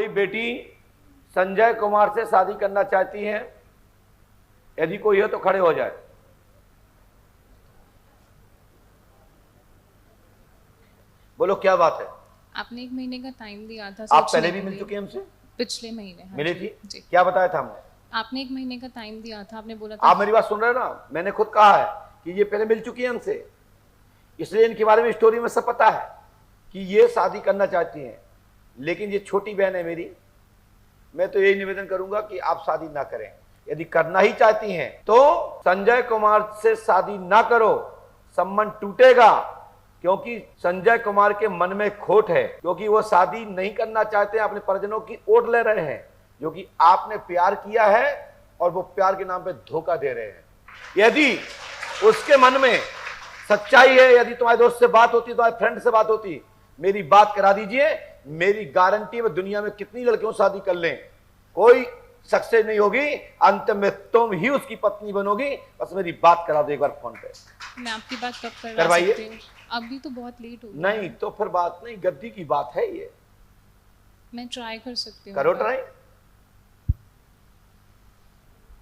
कोई बेटी संजय कुमार से शादी करना चाहती है? यदि कोई है तो खड़े हो जाए। बोलो क्या बात है? आपने 1 महीने का टाइम दिया था। आप पहले भी मिल चुके हैं हमसे? पिछले महीने। हाँ मिली जी, थी जी। क्या बताया था हमने? आपने 1 महीने का टाइम दिया था, आपने बोला था। आप मेरी बात सुन रहे हो ना? मैंने खुद कहा है कि ये पहले मिल चुकी है हमसे, इसलिए इनके बारे में स्टोरी में सब पता है कि ये शादी करना चाहती हैं। लेकिन ये छोटी बहन है मेरी, मैं तो यही निवेदन करूंगा कि आप शादी ना करें। यदि करना ही चाहती हैं तो संजय कुमार से शादी ना करो, संबंध टूटेगा। क्योंकि संजय कुमार के मन में खोट है, क्योंकि वो शादी नहीं करना चाहते हैं, अपने परिजनों की ओट ले रहे हैं, जो कि आपने प्यार किया है और वो प्यार के नाम पे धोखा दे रहे हैं। यदि उसके मन में सच्चाई है, यदि तुम्हारे दोस्त से बात होती, तुम्हारे फ्रेंड से बात होती, मेरी बात करा दीजिए। मेरी गारंटी में दुनिया में कितनी लड़कियों शादी कर लें, कोई सक्सेस नहीं होगी, अंत में तुम ही उसकी पत्नी बनोगी। बस मेरी बात करा दो एक बार फोन पे। मैं आपकी बात कब करवाइए। सकती हूँ? अभी तो बहुत लेट हो गया। नहीं तो फिर बात नहीं, गद्दी की बात है ये। मैं ट्राई कर सकती हूँ। करो ट्राई।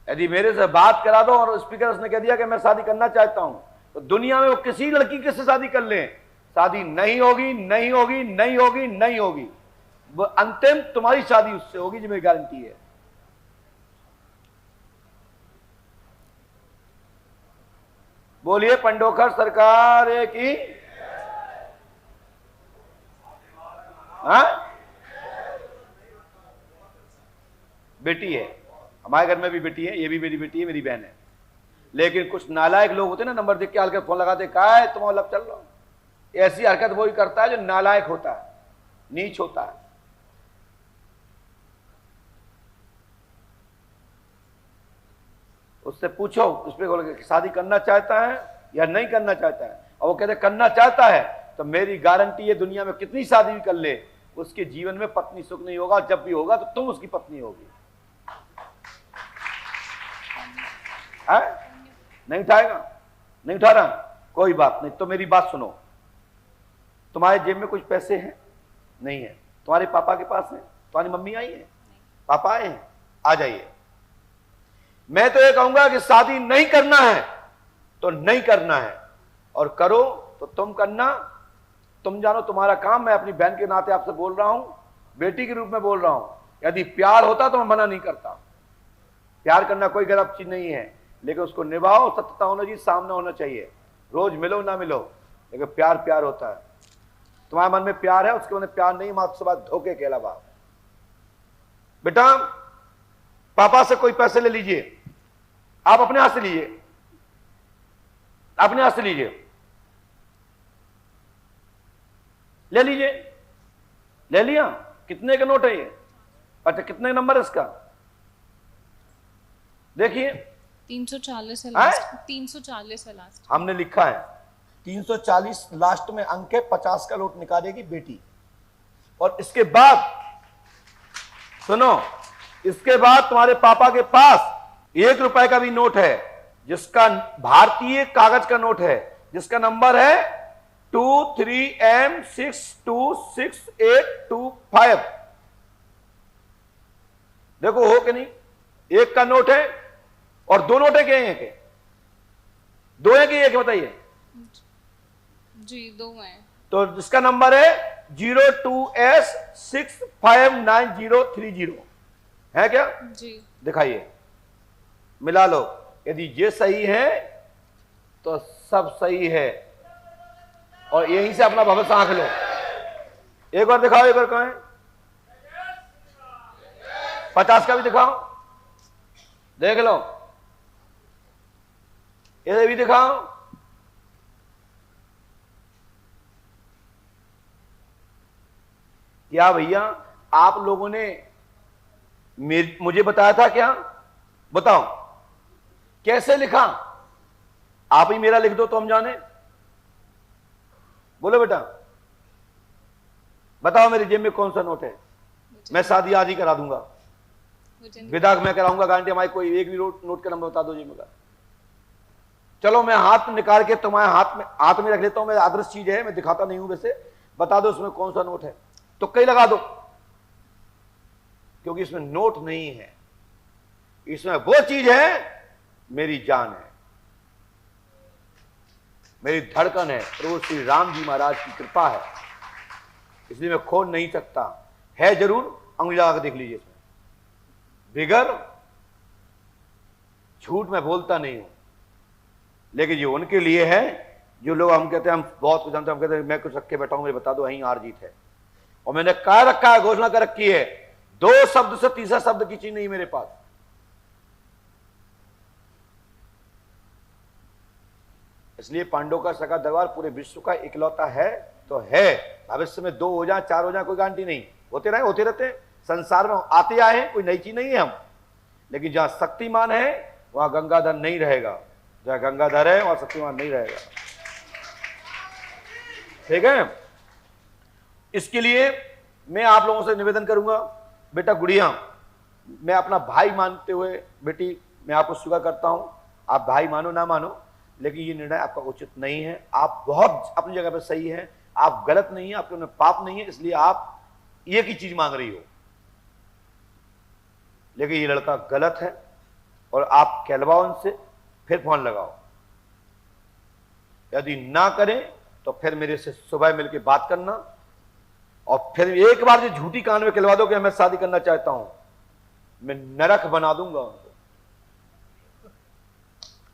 यदि मेरे से बात करा दो और स्पीकर उसने कह दिया कि मैं शादी करना चाहता हूं, तो दुनिया में वो किसी लड़की के से शादी कर ले, शादी नहीं होगी, नहीं होगी, नहीं होगी, नहीं होगी। वो अंतिम तुम्हारी शादी उससे होगी, जो मेरी गारंटी है। बोलिए पंडोखर सरकार की। हाँ, बेटी है, हमारे घर में भी बेटी है, ये भी मेरी बेटी है, मेरी बहन है। लेकिन कुछ नालायक लोग होते हैं ना, नंबर देख के हल्के फोन लगाते, कहा है तुम मतलब चल लो। ऐसी हरकत वही करता है जो नालायक होता है, नीच होता है। उससे पूछो, उस पर शादी करना चाहता है या नहीं करना चाहता है, और वो कहते करना चाहता है, तो मेरी गारंटी है दुनिया में कितनी शादी भी कर ले, उसके जीवन में पत्नी सुख नहीं होगा। जब भी होगा तो तुम उसकी पत्नी होगी। है? नहीं उठाएगा? नहीं उठा रहा? कोई बात नहीं। तो मेरी बात सुनो, तुम्हारे जेब में कुछ पैसे हैं? नहीं है। तुम्हारे पापा के पास है? तुम्हारी मम्मी आई है? पापा आए हैं? आ जाइए। मैं तो ये कहूंगा कि शादी नहीं करना है तो नहीं करना है, और करो तो तुम करना, तुम जानो तुम्हारा काम। मैं अपनी बहन के नाते आपसे बोल रहा हूं, बेटी के रूप में बोल रहा हूं। यदि प्यार होता तो मैं मना नहीं करता। प्यार करना कोई गलत चीज नहीं है, लेकिन उसको निभाओ, सत्यता होना चाहिए, सामने होना चाहिए। रोज मिलो ना मिलो, लेकिन प्यार प्यार होता है। तुम्हारे मन में प्यार है, उसके मन में प्यार नहीं, मात्र बात धोखे के अलावा। बेटा, पापा से कोई पैसे ले लीजिए, आप अपने हाथ से लीजिए, अपने हाथ से लीजिए, ले लीजिए। ले लिया? कितने का नोट है ये? अच्छा, कितने नंबर है इसका? देखिए 340 है लास्ट। 340 है लास्ट। हमने लिखा है 340 लास्ट में अंक है। 50 का नोट निकालेगी बेटी। और इसके बाद सुनो, इसके बाद तुम्हारे पापा के पास 1 रुपए का भी नोट है, जिसका भारतीय कागज का नोट है, जिसका नंबर है 23M626825। देखो हो कि नहीं? 1 का नोट है और 2 नोट है क्या? एक है, 2 है कि 1 है? बताइए जी, 2 हैं। तो जिसका नंबर है 02S659030 है क्या? जी। दिखाइए, मिला लो। यदि ये सही है तो सब सही है, और यहीं से अपना भविष्य आंक लो। एक बार दिखाओ, एक बार कहें 50 का भी दिखाओ, देख लो। ये भी दिखाओ। क्या भैया आप लोगों ने मुझे बताया था क्या? बताओ कैसे लिखा? आप ही मेरा लिख दो तो हम जाने। बोलो बेटा, बताओ मेरी जेब में कौन सा नोट है? मैं शादी आज ही करा दूंगा, विदा मैं कराऊंगा, गारंटी हमारी। कोई एक भी नोट का नंबर बता दो जेब में। चलो मैं हाथ निकाल के तुम्हारे हाथ में रख लेता हूं। मैं आदर्श चीज है, मैं दिखाता नहीं हूं वैसे। बता दो उसमें कौन सा नोट है, तो कई लगा दो। क्योंकि इसमें नोट नहीं है, इसमें वो चीज है मेरी जान है, मेरी धड़कन है, प्रभु श्री राम जी महाराज की कृपा है, इसलिए मैं खोल नहीं सकता। है जरूर, अंगुली लगा के देख लीजिए इसमें, बिगर झूठ मैं बोलता नहीं हूं, लेकिन ये उनके लिए है जो लोग हम कहते हैं हम बहुत कुछ जानते हैं, हम कहते हैं मैं कुछ रख के बैठा हूं, मुझे बता दो यहीं हार जीत है। और मैंने कह रखा है, घोषणा कर रखी है, 2 शब्द से तीसरा शब्द की चीज नहीं मेरे पास। इसलिए पांडवों का सका दरबार पूरे विश्व का इकलौता है तो है। भविष्य में 2 हो जाए, 4 हो जाए, कोई गारंटी नहीं, होते रहते हैं। संसार में आते आए हैं, कोई नई चीज नहीं है हम, लेकिन जहां शक्तिमान है वहां गंगाधर नहीं रहेगा, जहां गंगाधर है वहां शक्तिमान नहीं रहेगा। ठीक है, इसके लिए मैं आप लोगों से निवेदन करूंगा, बेटा गुड़िया, मैं अपना भाई मानते हुए बेटी मैं आपको स्वीकार करता हूं, आप भाई मानो ना मानो, लेकिन ये निर्णय आपका उचित नहीं है। आप बहुत अपनी जगह पर सही हैं, आप गलत नहीं है, आपके में पाप नहीं है, इसलिए आप एक ही चीज मांग रही हो, लेकिन ये लड़का गलत है और आप कहलवाओ उनसे, फिर फोन लगाओ। यदि ना करें तो फिर मेरे से सुबह मिलकर बात करना, और फिर एक बार जो झूठी कान में कहलवा दो कि मैं शादी करना चाहता हूं, मैं नरक बना दूंगा उनको,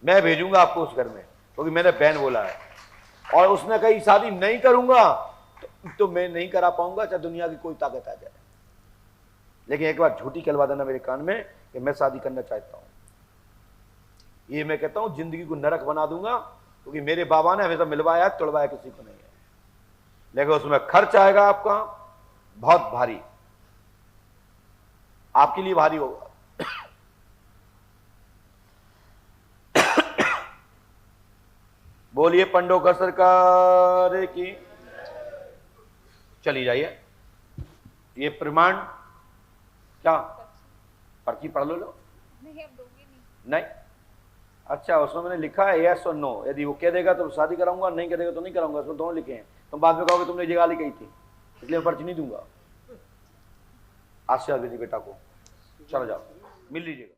मैं भेजूंगा आपको उस घर में, क्योंकि मैंने बहन बोला है। और उसने कही शादी नहीं करूंगा तो मैं नहीं करा पाऊंगा, चाहे दुनिया की कोई ताकत आ जाए, लेकिन एक बार झूठी कहलवा देना मेरे कान में कि मैं शादी करना चाहता हूं। ये मैं कहता हूं जिंदगी को नरक बना दूंगा, क्योंकि मेरे बाबा ने हमेशा मिलवाया, तोड़वाया किसी को नहीं है, लेकिन उसमें खर्च आएगा आपका बहुत भारी, आपके लिए भारी होगा। बोलिए पंडोकर सरकार की। चली जाइए, ये प्रमाण क्या पर्ची पढ़ लो। नहीं, अब दोगे नहीं। नहीं, अच्छा उसमें मैंने लिखा है यस और नो, यदि वो कह देगा तो शादी कराऊंगा, नहीं कह देगा तो नहीं कराऊंगा, उसमें दोनों लिखे हैं। तुम बाद में कहोगे तुमने ये गाली कही थी, इसलिए मैं पर्ची नहीं दूंगा। आशीर्वाद दीजिए बेटा को, चलो जाओ मिल लीजिएगा।